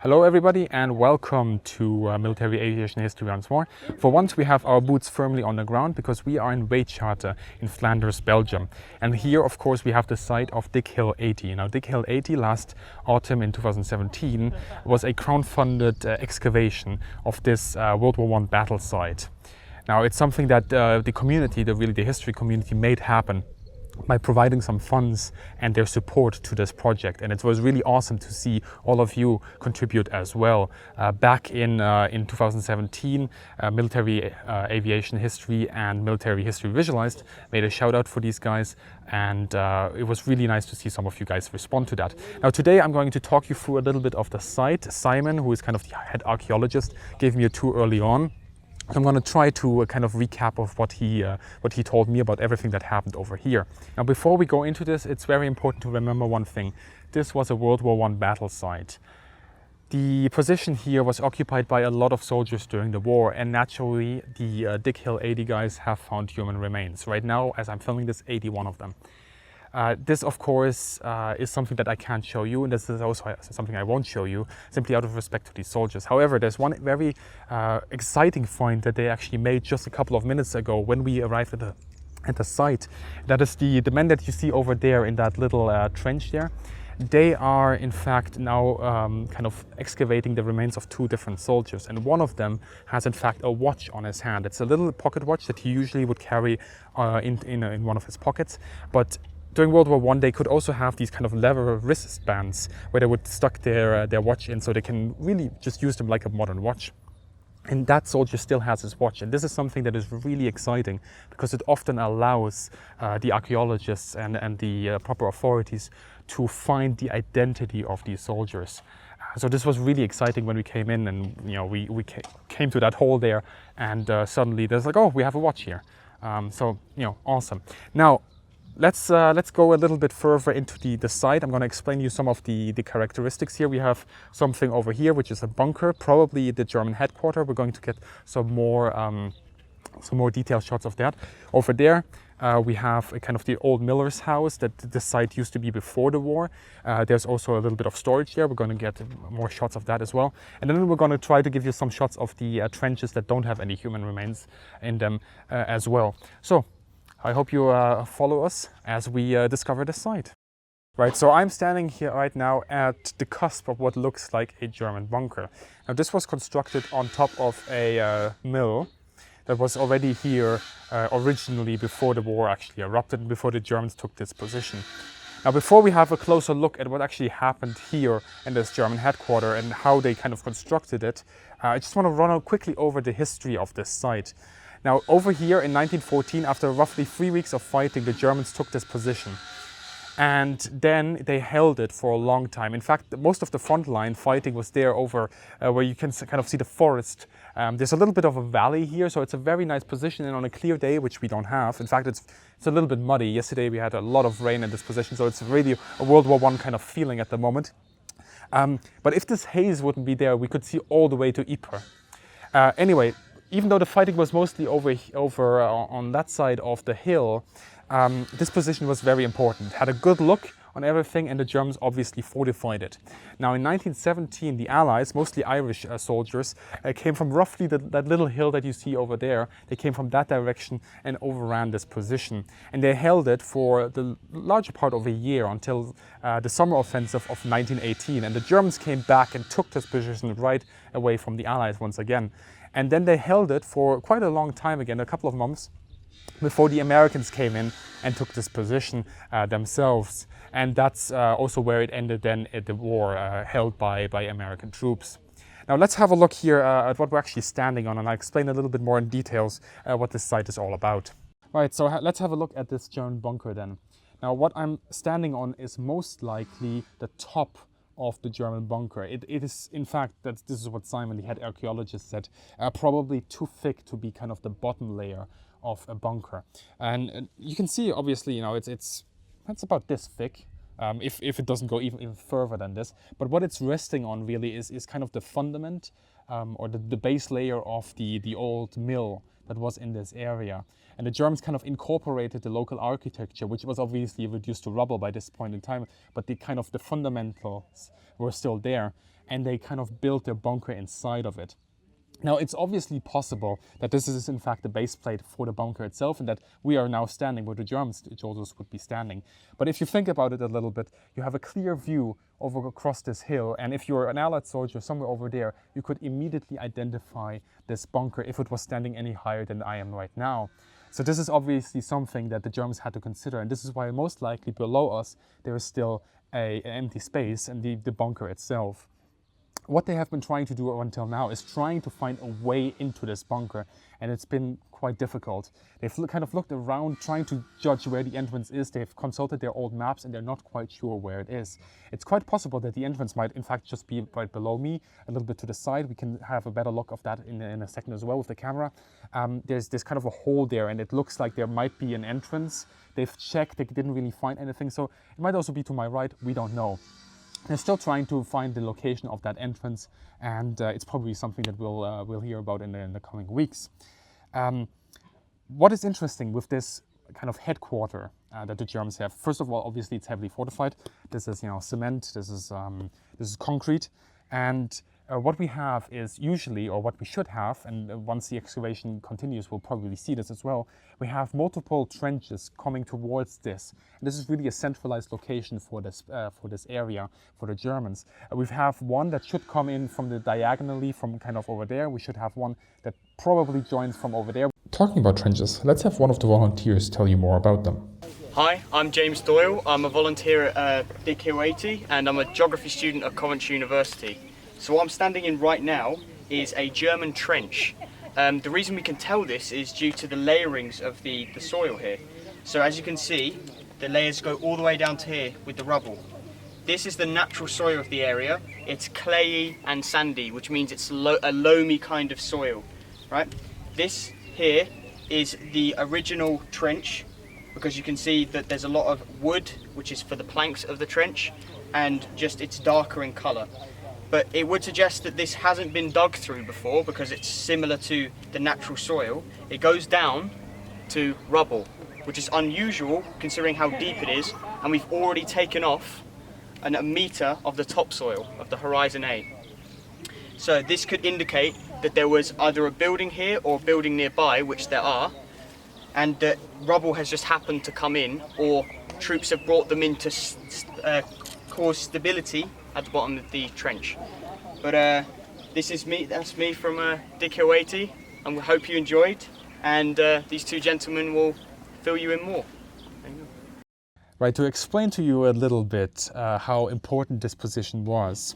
Hello everybody and welcome to Military Aviation History once more. For once we have our boots firmly on the ground because we are in Weytcharter in Flanders, Belgium. And here of course we have the site of DigHill 80. Now DigHill 80 last autumn in 2017 was a crowd-funded excavation of this World War I battle site. Now it's something that the community, the history community made happen by providing some funds and their support to this project, and it was really awesome to see all of you contribute as well. Back in 2017, Military Aviation History and Military History Visualized made a shout out for these guys, and it was really nice to see some of you guys respond to that. Now today I'm going to talk you through a little bit of the site. Simon, who is kind of the head archaeologist, gave me a tour early on. I'm going to try to kind of recap of what he told me about everything that happened over here. Now before we go into this, it's very important to remember one thing. This was a World War I battle site. The position here was occupied by a lot of soldiers during the war, and naturally the DigHill 80 guys have found human remains. Right now, as I'm filming this, 81 of them. This, of course, is something that I can't show you, and this is also something I won't show you, simply out of respect to these soldiers. However, there's one very exciting find that they actually made just a couple of minutes ago when we arrived at the site. That is the men that you see over there in that little trench there. They are, in fact, now kind of excavating the remains of two different soldiers, and one of them has, in fact, a watch on his hand. It's a little pocket watch that he usually would carry in one of his pockets, but during World War I, they could also have these kind of leather wristbands where they would stuck their watch in, so they can really just use them like a modern watch. And that soldier still has his watch, and this is something that is really exciting because it often allows the archaeologists and the proper authorities to find the identity of these soldiers. So this was really exciting when we came in, and we came to that hole there, and suddenly there's like, oh, we have a watch here. So awesome. Now, let's go a little bit further into the site. I'm going to explain you some of the characteristics here. We have something over here, which is a bunker, probably the German headquarters. We're going to get some more detailed shots of that. Over there, we have a kind of the old miller's house that the site used to be before the war. There's also a little bit of storage there. We're going to get more shots of that as well. And then we're going to try to give you some shots of the trenches that don't have any human remains in them as well. So I hope you follow us as we discover the site. Right, so I'm standing here right now at the cusp of what looks like a German bunker. Now this was constructed on top of a mill that was already here originally before the war actually erupted, before the Germans took this position. Now before we have a closer look at what actually happened here in this German headquarters and how they kind of constructed it, I just want to run quickly over the history of this site. Now over here in 1914, after roughly 3 weeks of fighting, the Germans took this position. And then they held it for a long time. In fact, most of the front line fighting was there over where you can kind of see the forest. There's a little bit of a valley here, so it's a very nice position, and on a clear day, which we don't have. In fact, it's a little bit muddy. Yesterday we had a lot of rain in this position, so it's really a World War I kind of feeling at the moment. But if this haze wouldn't be there, we could see all the way to Ypres. Anyway, even though the fighting was mostly over on that side of the hill, this position was very important. Had a good look on everything, and the Germans obviously fortified it. Now in 1917, the Allies, mostly Irish soldiers, came from roughly that little hill that you see over there. They came from that direction and overran this position. And they held it for the larger part of a year until the summer offensive of 1918. And the Germans came back and took this position right away from the Allies once again. And then they held it for quite a long time again, a couple of months, before the Americans came in and took this position themselves. And that's also where it ended then at the war held by American troops. Now let's have a look here at what we're actually standing on, and I'll explain a little bit more in details what this site is all about. Right, so let's have a look at this German bunker then. Now what I'm standing on is most likely the top of the German bunker. It is, in fact, this is what Simon, the head archaeologist, said, probably too thick to be kind of the bottom layer of a bunker. And you can see, obviously, it's about this thick, if it doesn't go even further than this. But what it's resting on really is kind of the fundament or the base layer of the old mill that was in this area. And the Germans kind of incorporated the local architecture, which was obviously reduced to rubble by this point in time, but the fundamentals were still there. and they kind of built their bunker inside of it. Now, it's obviously possible that this is in fact the base plate for the bunker itself and that we are now standing where the German soldiers would be standing. But if you think about it a little bit, you have a clear view over across this hill, and if you're an Allied soldier somewhere over there, you could immediately identify this bunker if it was standing any higher than I am right now. So this is obviously something that the Germans had to consider, and this is why most likely below us there is still an empty space and the bunker itself. What they have been trying to do until now is trying to find a way into this bunker, and it's been quite difficult. They've kind of looked around trying to judge where the entrance is. They've consulted their old maps and they're not quite sure where it is. It's quite possible that the entrance might in fact just be right below me, a little bit to the side. We can have a better look of that in a second as well with the camera. There's kind of a hole there, and it looks like there might be an entrance. They've checked, they didn't really find anything, so it might also be to my right, we don't know. They're still trying to find the location of that entrance, and it's probably something that we'll hear about in the coming weeks. What is interesting with this kind of headquarter that the Germans have? First of all, obviously it's heavily fortified. This is cement. This is concrete, and what we have is usually, or what we should have, and once the excavation continues, we'll probably see this as well, we have multiple trenches coming towards this. And this is really a centralized location for this area, for the Germans. We have one that should come in from the diagonally from kind of over there. We should have one that probably joins from over there. Talking about trenches, let's have one of the volunteers tell you more about them. Hi, I'm James Doyle. I'm a volunteer at DigHill 80, and I'm a geography student at Coventry University. So what I'm standing in right now is a German trench. The reason we can tell this is due to the layerings of the soil here. So as you can see, the layers go all the way down to here with the rubble. This is the natural soil of the area. It's clayey and sandy, which means it's a loamy kind of soil, right? This here is the original trench, because you can see that there's a lot of wood, which is for the planks of the trench, and just it's darker in colour. But it would suggest that this hasn't been dug through before because it's similar to the natural soil. It goes down to rubble, which is unusual considering how deep it is, and we've already taken off a metre of the topsoil of the Horizon A. So this could indicate that there was either a building here or a building nearby, which there are, and that rubble has just happened to come in, or troops have brought them in to cause stability at the bottom of the trench. But this is me, that's me from DigHill 80, and we hope you enjoyed, and these two gentlemen will fill you in more. Right, to explain to you a little bit how important this position was,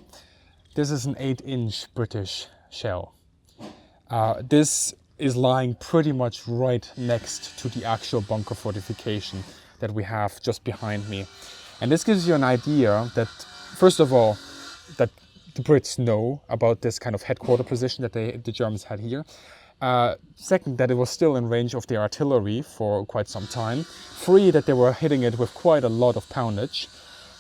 this is an 8-inch British shell. This is lying pretty much right next to the actual bunker fortification that we have just behind me. And this gives you an idea that, first of all, that the Brits know about this kind of headquarter position that the Germans had here. Second, that it was still in range of their artillery for quite some time. 3, that they were hitting it with quite a lot of poundage.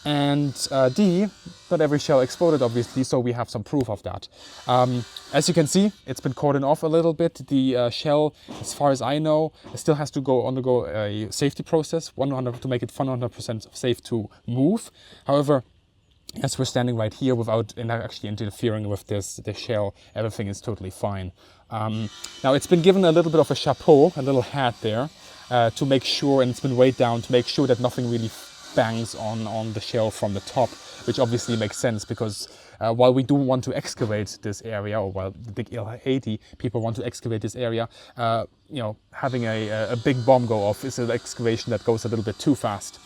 And D, not every shell exploded, obviously, so we have some proof of that. As you can see, it's been cordoned off a little bit. The shell, as far as I know, still has to undergo a safety process, to make it 100% safe to move. However, as we're standing right here without actually interfering with this shell, everything is totally fine. Now it's been given a little bit of a chapeau, a little hat there, to make sure, and it's been weighed down to make sure that nothing really bangs on the shell from the top, which obviously makes sense because while we do want to excavate this area, or while the DigHill 80 people want to excavate this area, having a big bomb go off is an excavation that goes a little bit too fast.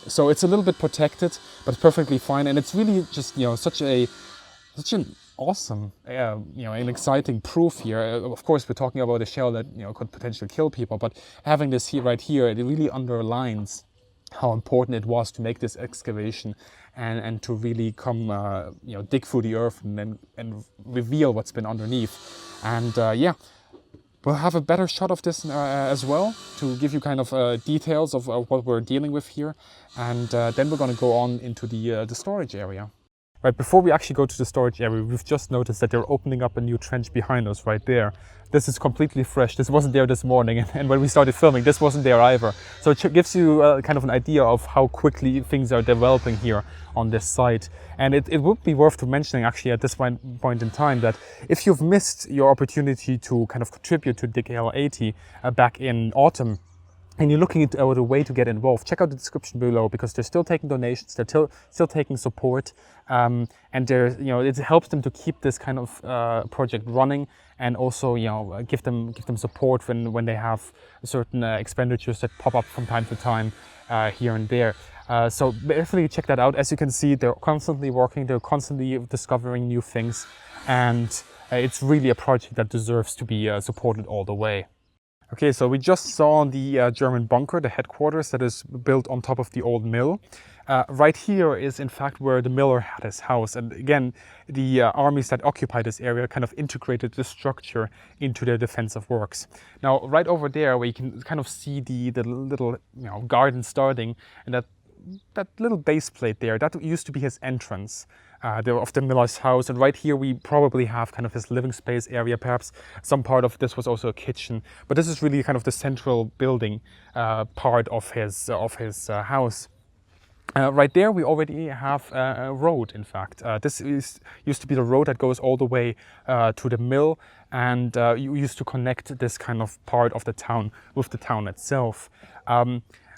So it's a little bit protected, but perfectly fine, and it's really just such an awesome, an exciting proof here. Of course, we're talking about a shell that could potentially kill people, but having this here right here, it really underlines how important it was to make this excavation and to really come, dig through the earth and reveal what's been underneath. And we'll have a better shot of this as well to give you kind of details of what we're dealing with here. And then we're going to go on into the storage area. Right, before we actually go to the storage area, we've just noticed that they're opening up a new trench behind us right there. This is completely fresh. This wasn't there this morning, and when we started filming, this wasn't there either. So it gives you kind of an idea of how quickly things are developing here on this site. And it would be worth mentioning actually at this point in time that if you've missed your opportunity to kind of contribute to DigHill 80 back in autumn, and you're looking at a way to get involved, check out the description below, because they're still taking donations, they're still taking support, and it helps them to keep this kind of project running, and also give them support when they have certain expenditures that pop up from time to time here and there. So definitely check that out. As you can see, they're constantly working, they're constantly discovering new things, and it's really a project that deserves to be supported all the way. Okay, so we just saw the German bunker, the headquarters that is built on top of the old mill. Right here is in fact where the miller had his house. And again, the armies that occupied this area kind of integrated the structure into their defensive works. Now, right over there where you can kind of see the little garden starting, and that little base plate there, that used to be his entrance of the miller's house. And right here we probably have kind of his living space area. Perhaps some part of this was also a kitchen, but this is really kind of the central building part of his house. Right there we already have a road. In fact, this used to be the road that goes all the way to the mill, and you used to connect this kind of part of the town with the town itself.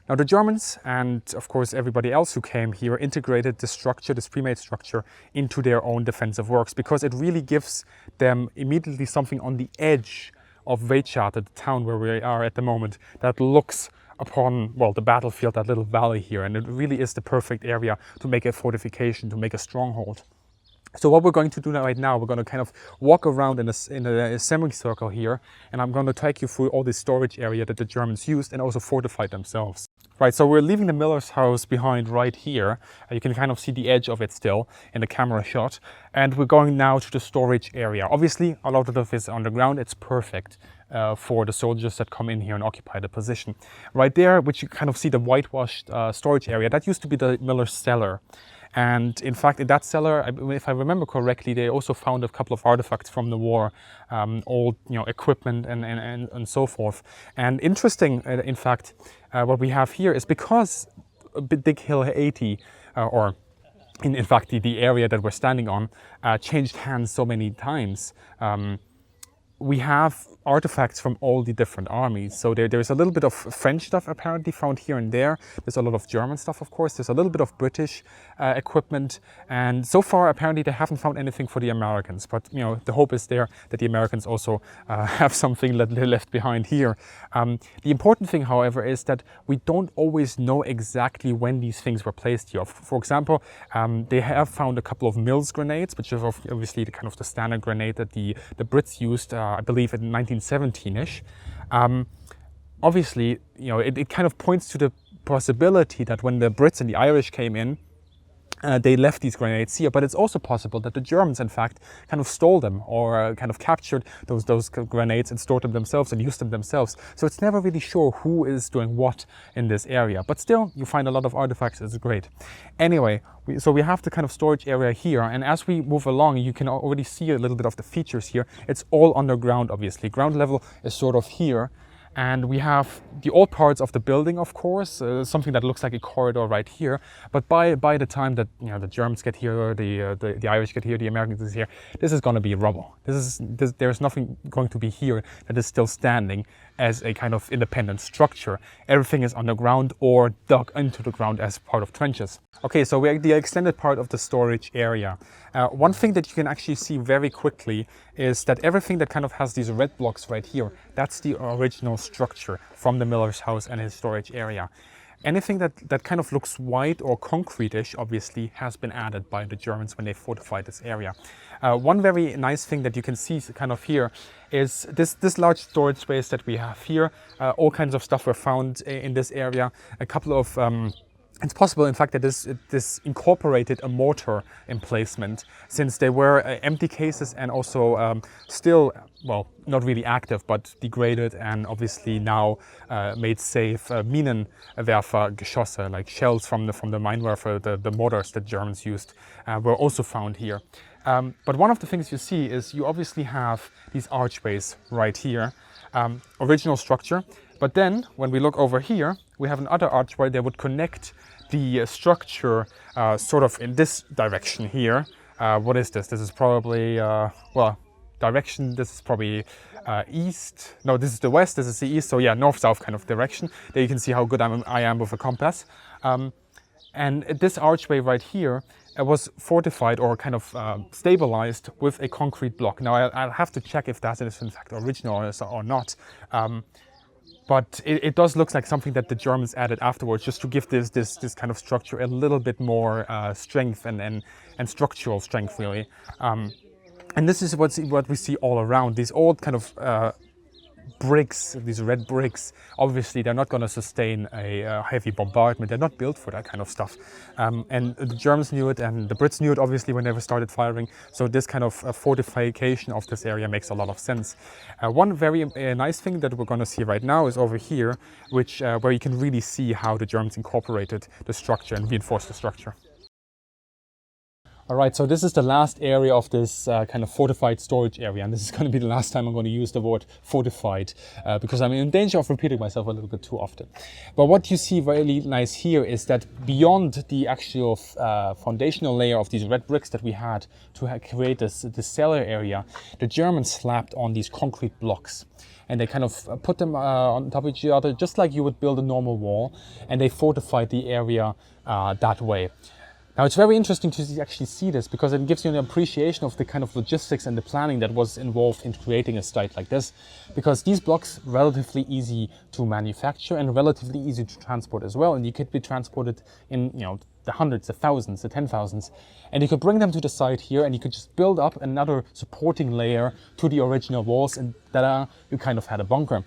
Now the Germans, and of course everybody else who came here, integrated this structure, this pre-made structure, into their own defensive works, because it really gives them immediately something on the edge of Weitschate, the town where we are at the moment, that looks upon, well, the battlefield, that little valley here, and it really is the perfect area to make a fortification, to make a stronghold. So what we're going to do right now, we're going to kind of walk around in a semicircle here, and I'm going to take you through all the storage area that the Germans used and also fortified themselves. Right, so we're leaving the miller's house behind right here. You can kind of see the edge of it still in the camera shot. And we're going now to the storage area. Obviously, a lot of it is underground. It's perfect for the soldiers that come in here and occupy the position. Right there, which you kind of see the whitewashed storage area, that used to be the miller's cellar. And in fact, in that cellar, if I remember correctly, they also found a couple of artifacts from the war, old equipment and so forth. And interesting, in fact, what we have here is because DigHill 80, or in fact the area that we're standing on, changed hands so many times. We have artifacts from all the different armies. So there's a little bit of French stuff apparently found here and there. There's a lot of German stuff, of course. There's a little bit of British equipment. And so far, apparently, they haven't found anything for the Americans. But, the hope is there that the Americans also have something that they left behind here. The important thing, however, is that we don't always know exactly when these things were placed here. For example, they have found a couple of Mills grenades, which is obviously the kind of the standard grenade that the Brits used, I believe, in 1917-ish. Obviously, it kind of points to the possibility that when the Brits and the Irish came in, they left these grenades here, but it's also possible that the Germans, in fact, kind of stole them or kind of captured those grenades and stored them themselves and used them themselves. So it's never really sure who is doing what in this area. But still, you find a lot of artifacts. It's great. Anyway, so we have the kind of storage area here, and as we move along, you can already see a little bit of the features here. It's all underground, obviously. Ground level is sort of here. And we have the old parts of the building, of course, something that looks like a corridor right here. But by the time that the Germans get here, the Irish get here, the Americans get here, this is going to be rubble. There's nothing going to be here that is still standing as a kind of independent structure. Everything is underground or dug into the ground as part of trenches. Okay, so we're at the extended part of the storage area. One thing that you can actually see very quickly is that everything that kind of has these red blocks right here, that's the original structure from the miller's house and his storage area. Anything that kind of looks white or concrete-ish, obviously, has been added by the Germans when they fortified this area. One very nice thing that you can see kind of here is this large storage space that we have here. All kinds of stuff were found in this area. A couple of It's possible, in fact, that this incorporated a mortar emplacement, since they were empty cases and also still, well, not really active, but degraded and obviously now made safe Minenwerfergeschosse, like shells from the Minenwerfer, the mortars that Germans used, were also found here. But one of the things you see is you obviously have these archways right here, original structure. But then, when we look over here, we have another archway that would connect the structure sort of in this direction here. What is this? This is probably, well, direction, this is probably east. No, this is the west, this is the east. So yeah, north-south kind of direction. There you can see how good I am with a compass. And this archway right here was fortified or kind of stabilized with a concrete block. Now, I'll have to check if that is in fact original or not. But it does look like something that the Germans added afterwards, just to give this kind of structure a little bit more strength and structural strength, really. And this is what we see all around. These old kind of bricks, these red bricks, obviously they're not going to sustain a heavy bombardment. They're not built for that kind of stuff. And the Germans knew it, and the Brits knew it, obviously, when they started firing. So this kind of fortification of this area makes a lot of sense. One very nice thing that we're going to see right now is over here, which where you can really see how the Germans incorporated the structure and reinforced the structure. All right, so this is the last area of this kind of fortified storage area, and this is going to be the last time I'm going to use the word fortified because I'm in danger of repeating myself a little bit too often. But what you see really nice here is that beyond the actual foundational layer of these red bricks that we had to create this cellar area, the Germans slapped on these concrete blocks. And they kind of put them on top of each other, just like you would build a normal wall, and they fortified the area that way. Now, it's very interesting to actually see this because it gives you an appreciation of the kind of logistics and the planning that was involved in creating a site like this. Because these blocks are relatively easy to manufacture and relatively easy to transport as well. And you could be transported in, the hundreds, the thousands, the 10,000s. And you could bring them to the site here and you could just build up another supporting layer to the original walls, and ta-da, you kind of had a bunker.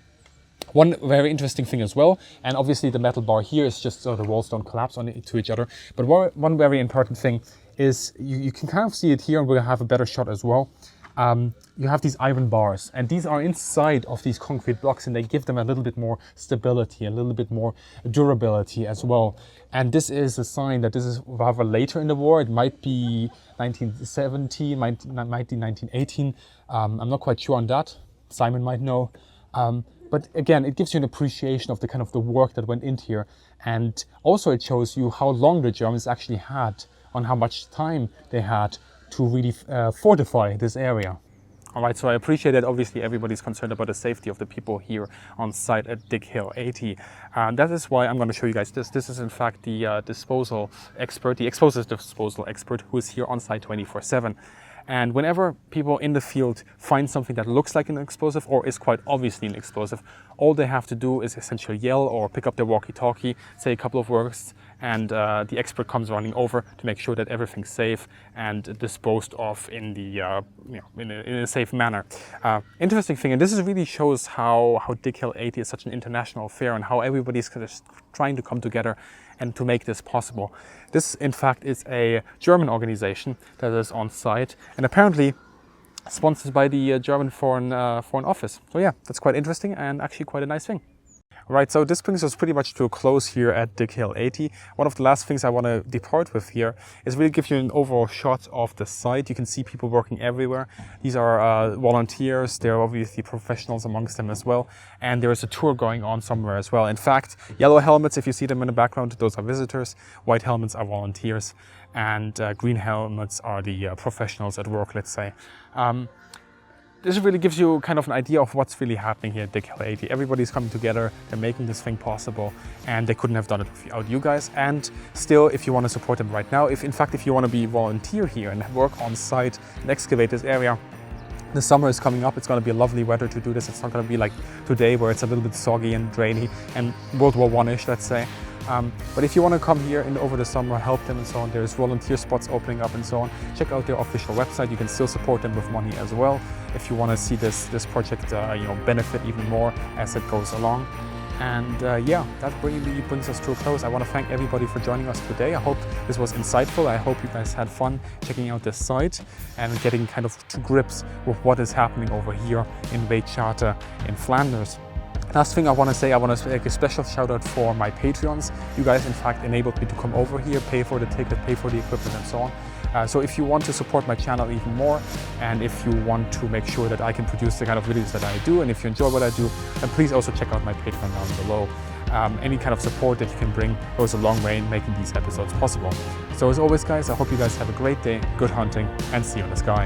One very interesting thing as well, and obviously the metal bar here is just so the walls don't collapse to each other, but one very important thing is you can kind of see it here, and we'll have a better shot as well. You have these iron bars, and these are inside of these concrete blocks, and they give them a little bit more stability, a little bit more durability as well. And this is a sign that this is rather later in the war. It might be 1917, might be 1918. I'm not quite sure on that. Simon might know. But again, it gives you an appreciation of the kind of the work that went into here. And also it shows you how long the Germans actually had, on how much time they had to really fortify this area. All right, so I appreciate that obviously everybody's concerned about the safety of the people here on site at DigHill 80. That is why I'm going to show you guys this. This is in fact the disposal expert, the explosives disposal expert, who is here on site 24/7. And whenever people in the field find something that looks like an explosive or is quite obviously an explosive, all they have to do is essentially yell or pick up their walkie-talkie, say a couple of words, and the expert comes running over to make sure that everything's safe and disposed of in the in a safe manner. Interesting thing, and this is really shows how DigHill 80 is such an international affair and how everybody's kind of trying to come together and to make this possible. This, in fact, is a German organization that is on site and apparently sponsored by the German Foreign Office. So yeah, that's quite interesting and actually quite a nice thing. Right, so this brings us pretty much to a close here at DigHill 80. One of the last things I want to depart with here is really give you an overall shot of the site. You can see people working everywhere. These are volunteers. There are obviously professionals amongst them as well. And there is a tour going on somewhere as well. In fact, yellow helmets, if you see them in the background, those are visitors. White helmets are volunteers. And green helmets are the professionals at work, let's say. This really gives you kind of an idea of what's really happening here at DigHill 80. Everybody's coming together, they're making this thing possible, and they couldn't have done it without you guys. And still, if you want to support them right now, if you want to be a volunteer here and work on site and excavate this area, the summer is coming up. It's going to be lovely weather to do this. It's not going to be like today where it's a little bit soggy and drainy and World War I-ish, let's say. But if you want to come here over the summer, help them and so on, there's volunteer spots opening up and so on. Check out their official website. You can still support them with money as well if you want to see this project benefit even more as it goes along. And yeah, that really brings us to a close. I want to thank everybody for joining us today. I hope this was insightful. I hope you guys had fun checking out this site and getting kind of to grips with what is happening over here in Wait-Charter in Flanders. Last thing I want to say, I want to make a special shout out for my Patreons. You guys in fact enabled me to come over here, pay for the ticket, pay for the equipment and so on. So if you want to support my channel even more, and if you want to make sure that I can produce the kind of videos that I do, and if you enjoy what I do, then please also check out my Patreon down below. Any kind of support that you can bring goes a long way in making these episodes possible. So as always guys, I hope you guys have a great day, good hunting, and see you in the sky.